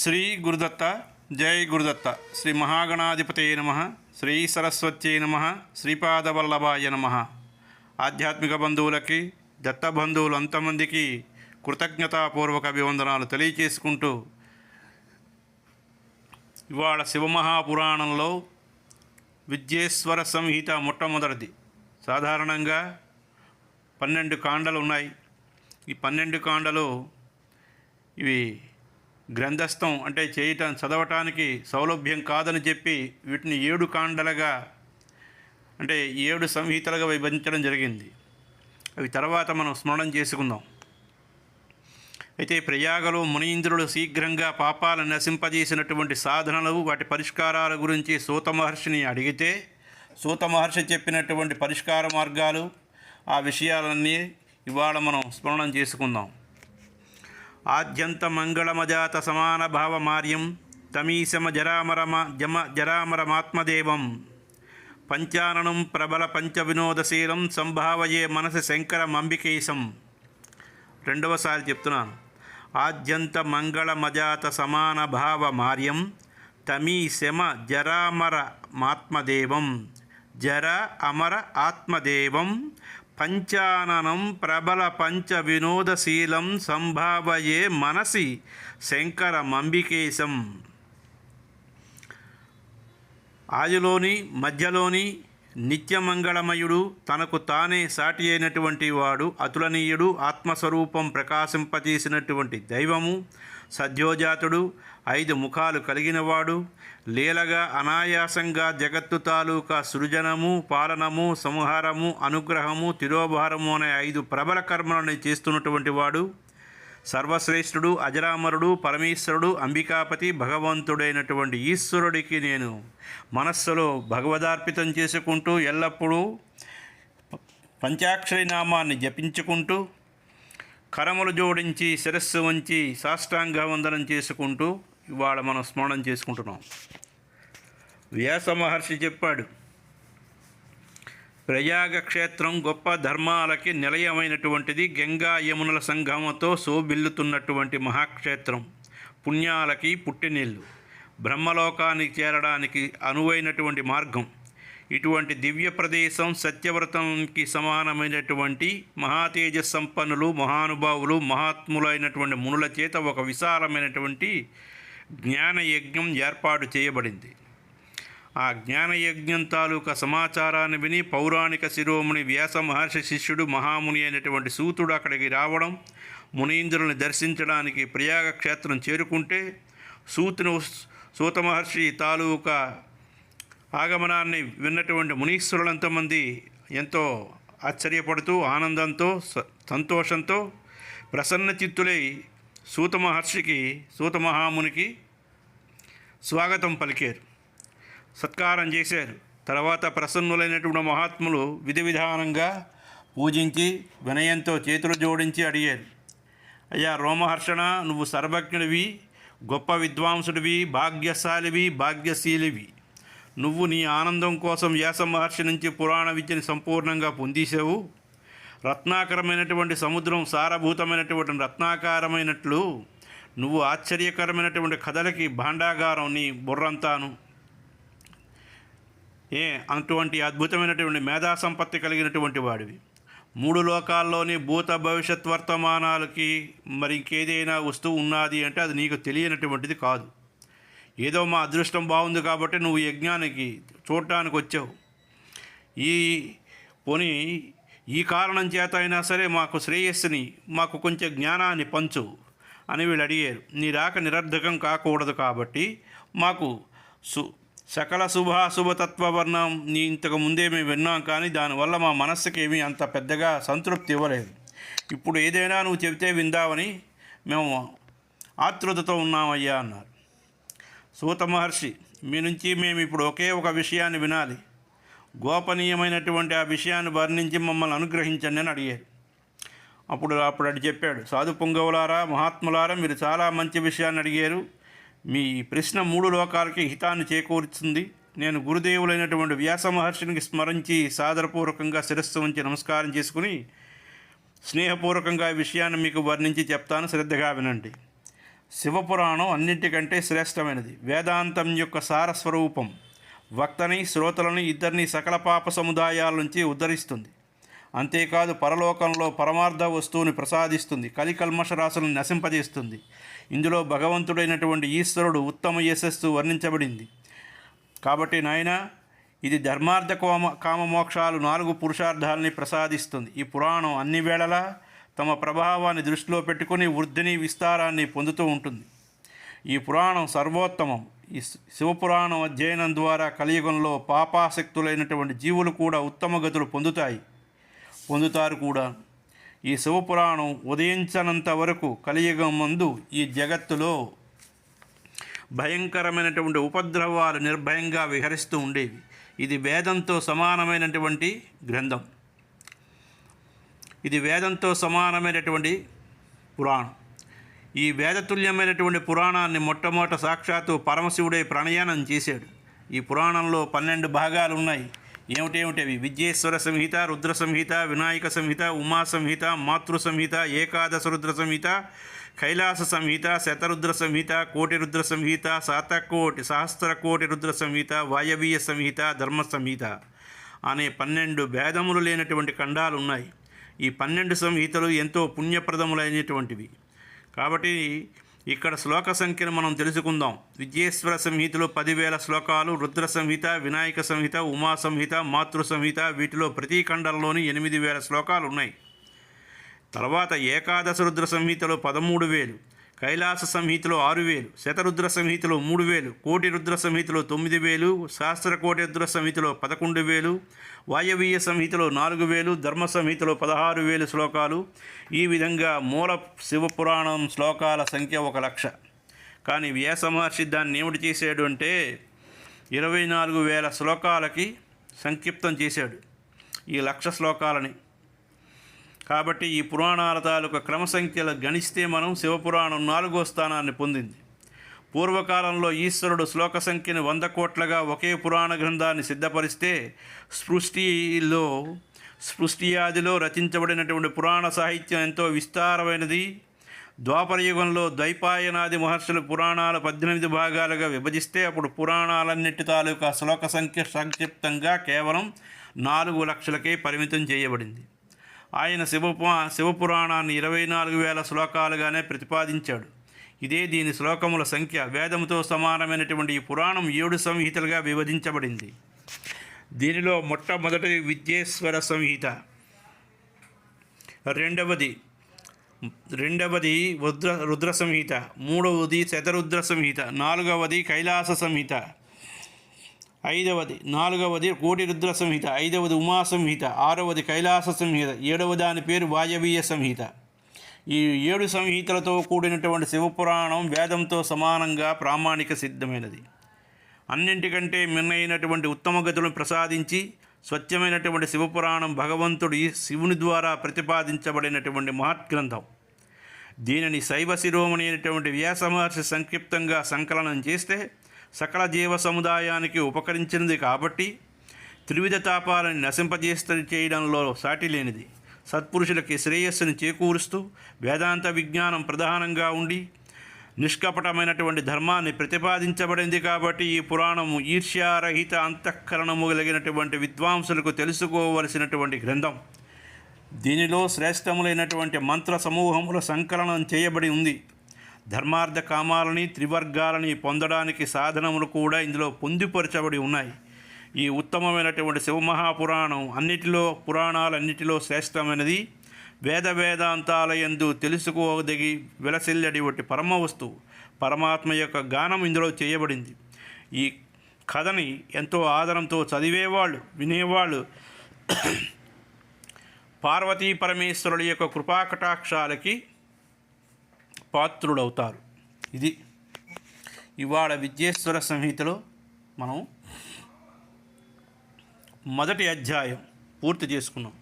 శ్రీ గురుదత్త జై గురుదత్త. శ్రీ మహాగణాధిపతయ నమ. శ్రీ సరస్వత్యై నమ. శ్రీపాదవల్లభాయ నమ. ఆధ్యాత్మిక బంధువులకి, దత్త బంధువులు అంతమందికి కృతజ్ఞతాపూర్వక అభివందనాలు తెలియచేసుకుంటూ, ఇవాళ శివమహాపురాణంలో విద్యేశ్వర సంహిత మొట్టమొదటిది. సాధారణంగా 12 కాండలు ఉన్నాయి. ఈ 12 కాండలు ఇవి గ్రంథస్థం అంటే చదవటానికి సౌలభ్యం కాదని చెప్పి వీటిని 7 కాండలుగా అంటే 7 సంహితలుగా విభజించడం జరిగింది. అవి తర్వాత మనం స్మరణం చేసుకుందాం. అయితే ప్రయాగలో మునీంద్రుడు శీఘ్రంగా పాపాలను నశింపజేసినటువంటి సాధనలు, వాటి పరిష్కారాల గురించి సూత మహర్షిని అడిగితే, సూత మహర్షి చెప్పినటువంటి పరిష్కార మార్గాలు, ఆ విషయాలన్నీ ఇవాళ మనం స్మరణం చేసుకుందాం. ఆద్యంత మంగళమజాత సమాన భావమార్యం తమీశమ జరామరమాత్మదేవం పంచాననం ప్రబల పంచ వినోదశీలం సంభావయే మనసి శంకరమంబికేశం. రెండవసారి చెప్తున్నాను. ఆద్యంత మంగళమజాత సమాన భావమార్యం తమీశమ జరామరమాత్మదేవం జర అమర ఆత్మదేవం పంచాననం ప్రబల పంచ వినోదశీలం సంభావయే మనసి శంకరమంబికేశం. ఆదిలోని మధ్యలోని నిత్యమంగళమయుడు, తనకు తానే సాటి అయినటువంటి వాడు, అతులనీయుడు, ఆత్మస్వరూపం ప్రకాశింపజేసినటువంటి దైవము, సద్యోజాతుడు, 5 ముఖాలు కలిగినవాడు, లీలగా అనాయాసంగా జగత్తు తాలూకా సృజనము, పాలనము, సంహారము, అనుగ్రహము, తిరోభారము అనే 5 ప్రబల కర్మలను చేస్తున్నటువంటి వాడు, సర్వశ్రేష్ఠుడు, అజరామరుడు, పరమేశ్వరుడు, అంబికాపతి, భగవంతుడైనటువంటి ఈశ్వరుడికి నేను మనస్సులో భగవదార్పితం చేసుకుంటూ ఎల్లప్పుడూ పంచాక్షరి నామాన్ని జపించుకుంటూ, కరములు జోడించి శిరస్సు వంచి సాష్టాంగ వందనం చేసుకుంటూ ఇవాళ మనం స్మరణం చేసుకుంటున్నాం. వ్యాస మహర్షి చెప్పాడు, ప్రయాగ క్షేత్రం గొప్ప ధర్మాలకి నిలయమైనటువంటిది, గంగా యమునల సంగమంతో శోభిల్లుతున్నటువంటి మహాక్షేత్రం, పుణ్యాలకి పుట్టినిల్లు, బ్రహ్మలోకానికి చేరడానికి అనువైనటువంటి మార్గం. ఇటువంటి దివ్య ప్రదేశం సత్యవ్రతానికి సమానమైనటువంటి మహాతేజ సంపన్నులు, మహానుభావులు, మహాత్ములైనటువంటి మునుల చేత ఒక విశాలమైనటువంటి జ్ఞానయజ్ఞం ఏర్పాటు చేయబడింది. ఆ జ్ఞానయజ్ఞం తాలూకా సమాచారాన్ని విని పౌరాణిక శిరోమణి వ్యాస మహర్షి శిష్యుడు మహాముని అయినటువంటి సూతుడు అక్కడికి రావడం, మునీంద్రుల్ని దర్శించడానికి ప్రయాగ క్షేత్రం చేరుకుంటే, సూత మహర్షి తాలూకా ఆగమనాన్ని విన్నటువంటి మునీశ్వరులంతమంది ఎంతో ఆశ్చర్యపడుతూ, ఆనందంతో, సంతోషంతో ప్రసన్న చిత్తులై సూత మహామునికి స్వాగతం పలికారు, సత్కారం చేశారు. తర్వాత ప్రసన్నులైనటువంటి మహాత్ములు విధి విధానంగా పూజించి వినయంతో చేతులు జోడించి అడిగారు, అయ్యా రోమహర్షణ, నువ్వు సర్వజ్ఞుడివి, గొప్ప విద్వాంసుడివి, భాగ్యశాలివి, భాగ్యశీలివి. నువ్వు నీ ఆనందం కోసం వ్యాస మహర్షి నుంచి పురాణ విద్యని సంపూర్ణంగా పొందేశావు. రత్నాకరమైనటువంటి సముద్రం సారభూతమైనటువంటి రత్నాకారమైనట్లు నువ్వు ఆశ్చర్యకరమైనటువంటి కథలకి భాండాగారం నీ బుర్రంతాను. అటువంటి అద్భుతమైనటువంటి మేధా సంపత్తి కలిగినటువంటి వాడివి. 3 లోకాల్లోని భూత భవిష్యత్ వర్తమానాలకి మరి ఇంకేదైనా వస్తువు ఉన్నది అంటే అది నీకు తెలియనటువంటిది కాదు. ఏదో మా అదృష్టం బాగుంది కాబట్టి నువ్వు యజ్ఞానికి చూడటానికి వచ్చావు. ఈ కారణం చేత అయినా సరే మాకు శ్రేయస్సుని, మాకు కొంచెం జ్ఞానాన్ని పంచు అని వీళ్ళు అడిగారు. నీ రాక నిరర్ధకం కాకూడదు కాబట్టి మాకు సకల శుభతత్వవర్ణం నీ ఇంతకు ముందే మేము విన్నాం, కానీ దానివల్ల మా మనస్సుకి ఏమీ అంత పెద్దగా సంతృప్తి ఇవ్వలేదు. ఇప్పుడు ఏదైనా నువ్వు చెబితే విందామని మేము ఆతృతతో ఉన్నామయ్యా అన్నారు. సూత మహర్షి, మీ నుంచి మేము ఇప్పుడు ఒకే ఒక విషయాన్ని వినాలి, గోపనీయమైనటువంటి ఆ విషయాన్ని వర్ణించి మమ్మల్ని అనుగ్రహించండి అని అడిగారు. అప్పుడు అటు చెప్పాడు, సాధు పుంగవులారా, మహాత్ములారా, మీరు చాలా మంచి విషయాన్ని అడిగారు. మీ ప్రశ్న 3 లోకాలకి హితాన్ని చేకూరుతుంది. నేను గురుదేవులైనటువంటి వ్యాస మహర్షిని స్మరించి సాదరపూర్వకంగా శిరస్సు ఉంచి నమస్కారం చేసుకుని స్నేహపూర్వకంగా ఈ విషయాన్ని మీకు వర్ణించి చెప్తాను, శ్రద్ధగా వినండి. శివపురాణం అన్నింటికంటే శ్రేష్టమైనది. వేదాంతం యొక్క సారస్వరూపం. వక్తని, శ్రోతలని ఇద్దరిని సకల పాప సముదాయాల నుంచి ఉద్ధరిస్తుంది. అంతేకాదు పరలోకంలో పరమార్థ వస్తువుని ప్రసాదిస్తుంది. కలికల్మష రాశులను నశింపజేస్తుంది. ఇందులో భగవంతుడైనటువంటి ఈశ్వరుడు ఉత్తమ యశస్సు వర్ణించబడింది. కాబట్టి నాయన, ఇది ధర్మార్థ కామ మోక్షాలు 4 పురుషార్థాలని ప్రసాదిస్తుంది. ఈ పురాణం అన్ని వేళలా తమ ప్రభావాన్ని దృష్టిలో పెట్టుకుని వృద్ధిని, విస్తారాన్ని పొందుతూ ఉంటుంది. ఈ పురాణం సర్వోత్తమం. ఈ శివపురాణం అధ్యయనం ద్వారా కలియుగంలో పాపాసక్తులైనటువంటి జీవులు కూడా ఉత్తమ గతులు పొందుతారు కూడా. ఈ శివపురాణం ఉదయించనంత వరకు కలియుగం మందు ఈ జగత్తులో భయంకరమైనటువంటి ఉపద్రవాలు నిర్భయంగా విహరిస్తూ ఉండేవి. ఇది వేదంతో సమానమైనటువంటి గ్రంథం. ఇది వేదంతో సమానమైనటువంటి పురాణం. ఈ వేదతుల్యమైనటువంటి పురాణాన్ని మొట్టమొదట సాక్షాత్తు పరమశివుడే ప్రణయనం చేశాడు. ఈ పురాణంలో 12 భాగాలు ఉన్నాయి. ఏమిటేమిటవి? విద్యేశ్వర సంహిత, రుద్ర సంహిత, వినాయక సంహిత, ఉమా సంహిత, మాతృ సంహిత, ఏకాదశ రుద్ర సంహిత, కైలాస సంహిత, శతరుద్ర సంహిత, కోటి రుద్ర సంహిత, సహస్రకోటి రుద్ర సంహిత, వాయవీయ సంహిత, ధర్మ సంహిత అనే 12 భేదములు లేనటువంటి ఖండాలు ఉన్నాయి. ఈ 12 సంహితలు ఎంతో పుణ్యప్రదములైనటువంటివి. కాబట్టి ఇక్కడ శ్లోక సంఖ్యను మనం తెలుసుకుందాం. విద్యేశ్వర సంహితలో 10,000 శ్లోకాలు, రుద్ర సంహిత, వినాయక సంహిత, ఉమా సంహిత, మాతృ సంహిత వీటిలో ప్రతి ఖండంలోని 8,000 శ్లోకాలు ఉన్నాయి. తర్వాత ఏకాదశ రుద్ర సంహితలో 13,000, కైలాస సంహితలో 6,000, శతరుద్ర సంహితలో 3,000, కోటి రుద్ర సంహితలో 9,000, సహస్రకోటి రుద్ర సంహితలో 11,000, వాయవీయ సంహితలో 4,000, ధర్మ సంహితలో 16,000 శ్లోకాలు. ఈ విధంగా మూల శివపురాణం శ్లోకాల సంఖ్య 1,00,000. కానీ వ్యాస మహర్షి దాన్ని ఏమిటి చేశాడు అంటే 24,000 శ్లోకాలకి సంక్షిప్తం చేశాడు ఈ 1,00,000 శ్లోకాలని. కాబట్టి ఈ పురాణాల తాలూకా క్రమ సంఖ్యలు గణిస్తే మనం శివపురాణం 4వ స్థానాన్ని పొందింది. పూర్వకాలంలో ఈశ్వరుడు శ్లోక సంఖ్యను 100 కోట్లుగా ఒకే పురాణ గ్రంథాన్ని సిద్ధపరిస్తే స్పృష్టియాదిలో రచించబడినటువంటి పురాణ సాహిత్యం ఎంతో విస్తారమైనది. ద్వాపరయుగంలో ద్వైపాయనాది మహర్షులు పురాణాలు 18 భాగాలుగా విభజిస్తే అప్పుడు పురాణాలన్నిటి తాలూకా శ్లోక సంఖ్య సంక్షిప్తంగా కేవలం 4,00,000కే పరిమితం చేయబడింది. ఆయన శివపురాణాన్ని 24,000 శ్లోకాలుగానే ప్రతిపాదించాడు. ఇదే దీని శ్లోకముల సంఖ్య. వేదంతో సమానమైనటువంటి ఈ పురాణం 7 సంహితలుగా విభజించబడింది. దీనిలో మొట్టమొదటిది విద్యేశ్వర సంహిత, రెండవది రుద్ర సంహిత, మూడవది శతరుద్ర సంహిత, నాలుగవది కైలాస సంహిత, నాలుగవది కోటి రుద్ర సంహిత, 5వది ఉమా సంహిత, 6వది కైలాస సంహిత, 7వ దాని పేరు వాయవీయ సంహిత. ఈ 7 సంహితలతో కూడినటువంటి శివపురాణం వేదంతో సమానంగా ప్రామాణిక సిద్ధమైనది. అన్నింటికంటే మిన్నైనటువంటి ఉత్తమ గతులను ప్రసాదించి స్వచ్ఛమైనటువంటి శివపురాణం భగవంతుడి శివుని ద్వారా ప్రతిపాదించబడినటువంటి మహత్గ్రంథం. దీనిని శైవ శిరోమణి అయినటువంటి వ్యాస మహర్షి సంక్షిప్తంగా సంకలనం చేస్తే సకల జీవ సముదాయానికి ఉపకరించినది. కాబట్టి త్రివిధ తాపాలను చేయడంలో సాటి లేనిది. సత్పురుషులకి శ్రేయస్సుని చేకూరుస్తూ వేదాంత విజ్ఞానం ప్రధానంగా ఉండి నిష్కపటమైనటువంటి ధర్మాన్ని ప్రతిపాదించబడింది. కాబట్టి ఈ పురాణము ఈర్ష్యారహిత అంతఃకరణము కలిగినటువంటి విద్వాంసులకు తెలుసుకోవలసినటువంటి గ్రంథం. దీనిలో శ్రేష్టములైనటువంటి మంత్ర సమూహముల సంకలనం చేయబడి ఉంది. ధర్మార్థ కామాలని, త్రివర్గాలని పొందడానికి సాధనములు కూడా ఇందులో పొందుపరచబడి ఉన్నాయి. ఈ ఉత్తమమైనటువంటి శివమహాపురాణం పురాణాలన్నిటిలో శ్రేష్టమైనది. వేదాంతాలయందు తెలుసుకోదగి విలసిల్లడి ఒకటి పరమ వస్తువు పరమాత్మ యొక్క గానం ఇందులో చేయబడింది. ఈ కథని ఎంతో ఆదరంతో చదివేవాళ్ళు, వినేవాళ్ళు పార్వతీ పరమేశ్వరుల యొక్క కృపాకటాక్షాలకి పాత్రుడవుతారు. ఇది ఇవాళ విద్యేశ్వర సంహితలో మనం మొదటి అధ్యాయం పూర్తి చేసుకున్నాం.